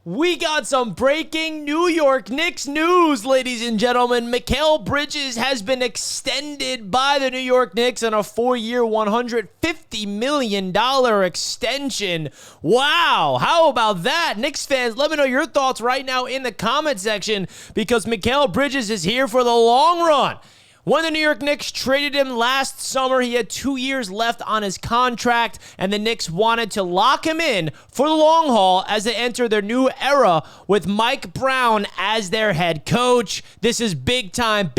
We got some breaking New York Knicks news, ladies and gentlemen. Mikal Bridges has been extended by the New York Knicks on a 4-year, $150 million extension. Wow, how about that? Knicks fans, let me know your thoughts right now in the comment section because Mikal Bridges is here for the long run. When the New York Knicks traded him last summer, he had 2 years left on his contract, and the Knicks wanted to lock him in for the long haul as they enter their new era with Mike Brown as their head coach. This is big time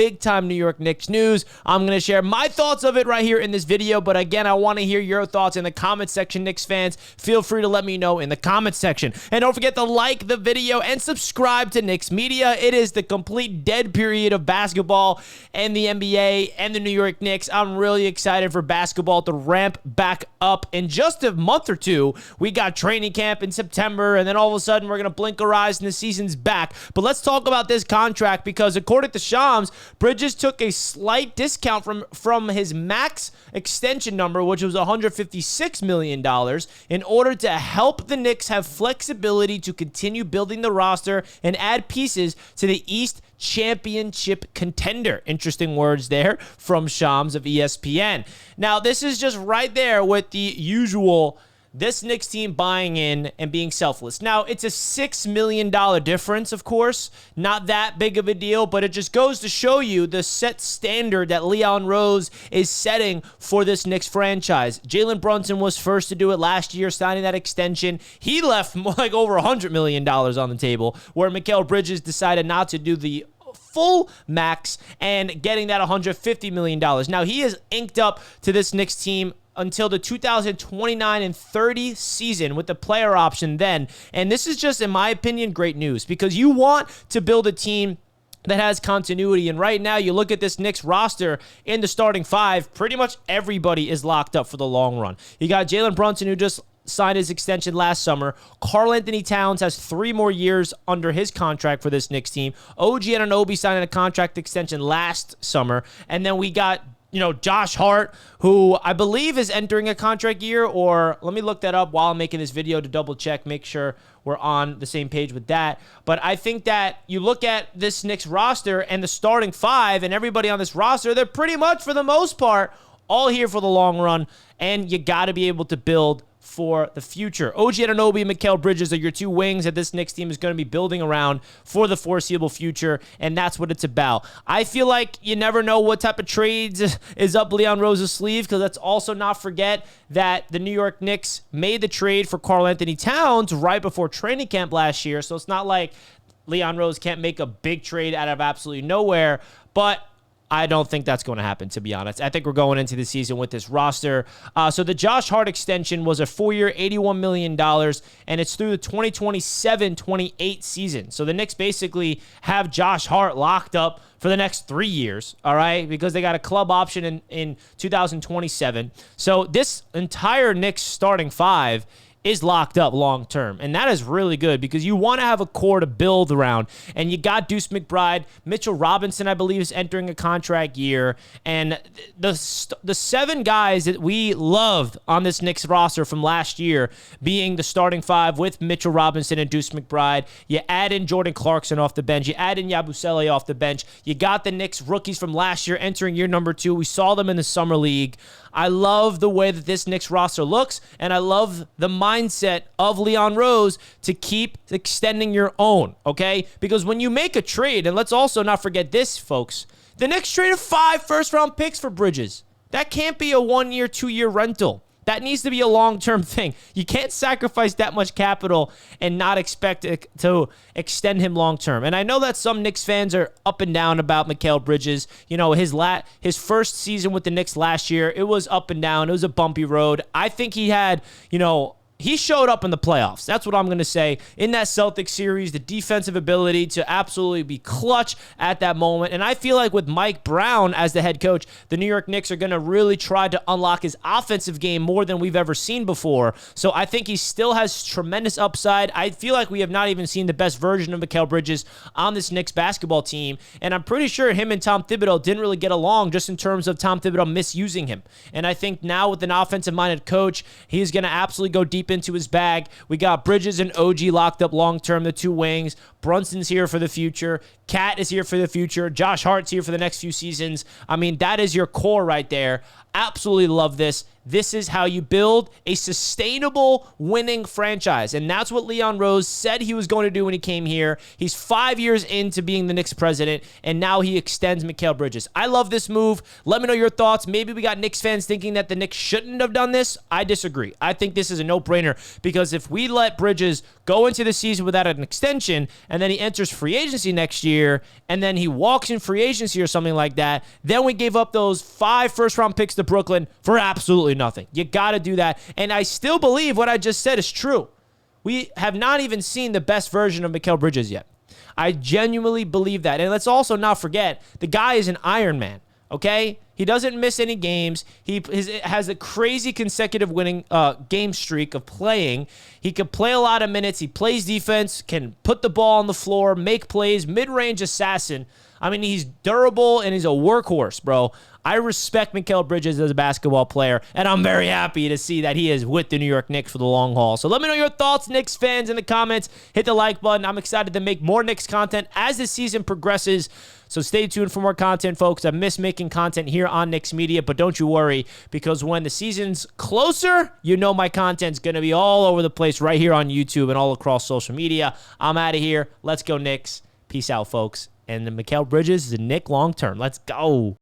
New York Knicks news. I'm going to share my thoughts of it right here in this video, but again, I want to hear your thoughts in the comment section, Knicks fans. Feel free to let me know in the comment section. And don't forget to like the video and subscribe to Knicks Media. It is the complete dead period of basketball and the NBA and the New York Knicks. I'm really excited for basketball to ramp back up in just a month or two. We got training camp in September, and then all of a sudden we're going to blink our eyes and the season's back. But let's talk about this contract because according to Shams, Bridges took a slight discount from his max extension number, which was $156 million, in order to help the Knicks have flexibility to continue building the roster and add pieces to the East championship contender. Interesting words there from Shams of ESPN. Now, this is just right there with the usual this Knicks team buying in and being selfless. Now, it's a $6 million difference, of course. Not that big of a deal, but it just goes to show you the set standard that Leon Rose is setting for this Knicks franchise. Jalen Brunson was first to do it last year, signing that extension. He left like over $100 million on the table, where Mikal Bridges decided not to do the full max and getting that $150 million. Now, he is inked up to this Knicks team until the 2029 and 30 season with the player option then. And this is just, in my opinion, great news because you want to build a team that has continuity. And right now, you look at this Knicks roster in the starting five, pretty much everybody is locked up for the long run. You got Jalen Brunson, who just signed his extension last summer. Karl-Anthony Towns has 3 more years under his contract for this Knicks team. OG Anunoby signed a contract extension last summer. And then we got Josh Hart, who I believe is entering a contract year, or let me look that up while I'm making this video to double check, make sure we're on the same page with that. But I think that you look at this Knicks roster and the starting five and everybody on this roster, they're pretty much, for the most part, all here for the long run, and you got to be able to build for the future. OG Anunoby and Mikal Bridges are your 2 wings that this Knicks team is going to be building around for the foreseeable future, and that's what it's about. I feel like you never know what type of trades is up Leon Rose's sleeve, because let's also not forget that the New York Knicks made the trade for Karl-Anthony Towns right before training camp last year, so it's not like Leon Rose can't make a big trade out of absolutely nowhere, but I don't think that's going to happen, to be honest. I think we're going into the season with this roster. So the Josh Hart extension was a 4-year, $81 million, and it's through the 2027-28 season. So the Knicks basically have Josh Hart locked up for the next 3 years, all right, because they got a club option in 2027. So this entire Knicks starting five is locked up long term, and that is really good because you want to have a core to build around, and you got Deuce McBride. Mitchell Robinson, I believe, is entering a contract year, and the 7 guys that we loved on this Knicks roster from last year being the starting five with Mitchell Robinson and Deuce McBride. You add in Jordan Clarkson off the bench. You add in Yabusele off the bench. You got the Knicks rookies from last year entering year number 2. We saw them in the summer league. I love the way that this Knicks roster looks, and I love the mindset of Leon Rose to keep extending your own, okay? Because when you make a trade, and let's also not forget this, folks, the Knicks traded 5 first-round picks for Bridges. That can't be a 1-year, 2-year rental. That needs to be a long-term thing. You can't sacrifice that much capital and not expect it to extend him long-term. And I know that some Knicks fans are up and down about Mikal Bridges. His first season with the Knicks last year, it was up and down. It was a bumpy road. I think he had, he showed up in the playoffs. That's what I'm going to say. In that Celtics series, the defensive ability to absolutely be clutch at that moment. And I feel like with Mike Brown as the head coach, the New York Knicks are going to really try to unlock his offensive game more than we've ever seen before. So I think he still has tremendous upside. I feel like we have not even seen the best version of Mikal Bridges on this Knicks basketball team. And I'm pretty sure him and Tom Thibodeau didn't really get along just in terms of Tom Thibodeau misusing him. And I think now with an offensive-minded coach, he's going to absolutely go deep deep into his bag. We got Bridges and OG locked up long-term, the two wings. Brunson's here for the future. Cat is here for the future. Josh Hart's here for the next few seasons. I mean, that is your core right there. Absolutely love this. This is how you build a sustainable winning franchise. And that's what Leon Rose said he was going to do when he came here. He's 5 years into being the Knicks president, and now he extends Mikal Bridges. I love this move. Let me know your thoughts. Maybe we got Knicks fans thinking that the Knicks shouldn't have done this. I disagree. I think this is a no-brainer because if we let Bridges go into the season without an extension and then he enters free agency next year and then he walks in free agency or something like that, then we gave up those 5 first-round picks to Brooklyn for absolutely nothing. You got to do that. And I still believe what I just said is true. We have not even seen the best version of Mikal Bridges yet. I genuinely believe that. And let's also not forget, the guy is an Iron Man, okay? He doesn't miss any games. He has a crazy consecutive winning game streak of playing. He can play a lot of minutes. He plays defense, can put the ball on the floor, make plays, mid-range assassin. I mean, he's durable and he's a workhorse, bro. I respect Mikal Bridges as a basketball player, and I'm very happy to see that he is with the New York Knicks for the long haul. So let me know your thoughts, Knicks fans, in the comments. Hit the like button. I'm excited to make more Knicks content as the season progresses. So stay tuned for more content, folks. I miss making content here on Knicks Media, but don't you worry, because when the season's closer, you know my content's going to be all over the place right here on YouTube and all across social media. I'm out of here. Let's go, Knicks. Peace out, folks. And the Mikal Bridges is a Knick long term. Let's go.